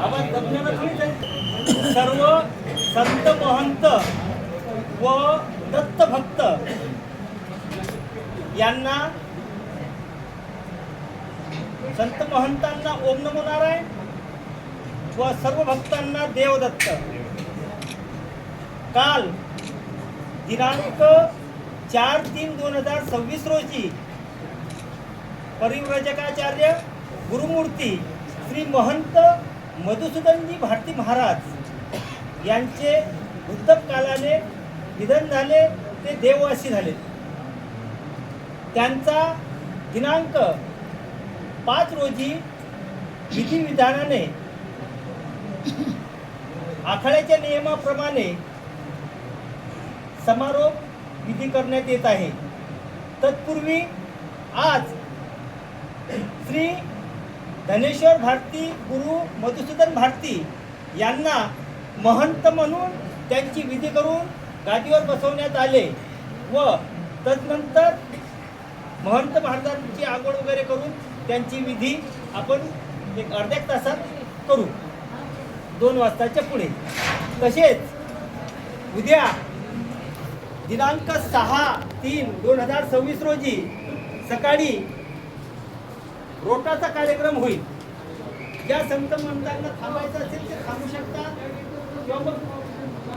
आवाज दबण्याला थोडी जाईल. सर्व संत महंत व दत्त भक्त यांना, संत महंतांना ओम नमो नारायण व सर्व भक्तांना देवदत्त. काल दिनांक 4/3/2026 रोजी परिव्राजकाचार्य गुरुमूर्ती श्री महंत मधुसूदनजी भारती महाराज यांचे वृद्धकालाने निधन झाले. ते देववासी झाले. त्यांचा दिनांक 5 रोजी विधिविधानाने आखाड्याच्या नियमाप्रमाणे समारोप विधी करण्यात येत आहे. तत्पूर्वी आज श्री धनेश्वर भारती गुरु मधुसूदन भारती यांना महंत म्हणून त्यांची विधी करून गादीवर बसवण्यात आले व तदनंतर महंत महाराजांची आंघोळ वगैरे करून त्यांची विधी आपण एक अर्ध्या तासात करू, 2 वाजताच्या पुढे. तसेच उद्या दिनांक 6/3/2026 रोजी सकाळी रोटाचा कार्यक्रम होईल. ज्या संत महंतांना थांबायचं असेल ते थांबू शकतात किंवा मग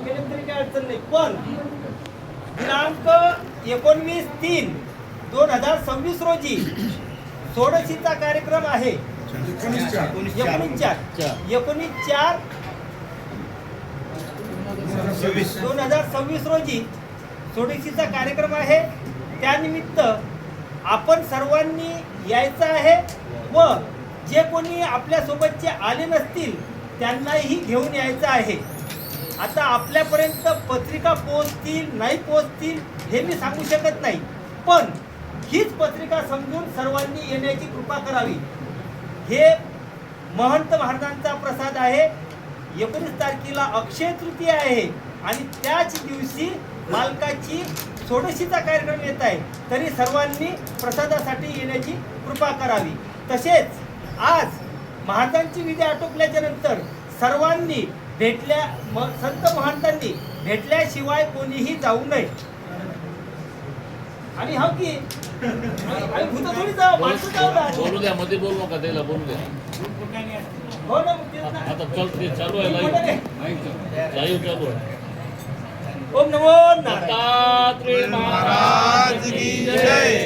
गेले तरी काही अडचण नाही. पण दिनांक 19/3/2026 रोजी षोडशीचा कार्यक्रम आहे. 19/4/2026 रोजी षोडशीचा कार्यक्रम आहे. त्यानिमित्त आपण सर्वांनी यायचं आहे व जे कोणी आपल्यासोबतचे आले नसतील त्यांनाही घेऊन यायचं आहे. आता आपल्यापर्यंत पत्रिका पोहोचतील नाही पोहोचतील हे मी सांगू शकत नाही, पण हीच पत्रिका समजून सर्वांनी येण्याची कृपा करावी. हे महंत महाराजांचा प्रसाद आहे. 19 तारखेला अक्षय तृतीया आहे आणि त्याच दिवशी मालकाची षोडशीचा कार्यक्रम येत आहे. तरी सर्वांनी प्रसादासाठी येण्याची कृपा करावी. तसेच आज महाराजांची विधी आटोपल्याच्या नंतर सर्वांनी संत महंतांनी भेटल्याशिवाय कोणीही जाऊ नये. आणि हा की भूत थोडी जाऊ, माणसं जाऊ ना. बोलू द्या, मध्ये बोलू नका, त्याला बोलू द्या. हो ना, मग तेच ना. आता चालू आहे लाईव्ह चालू आहे. ओम नमो नारायण. दत्तात्रेय महाराज की जय.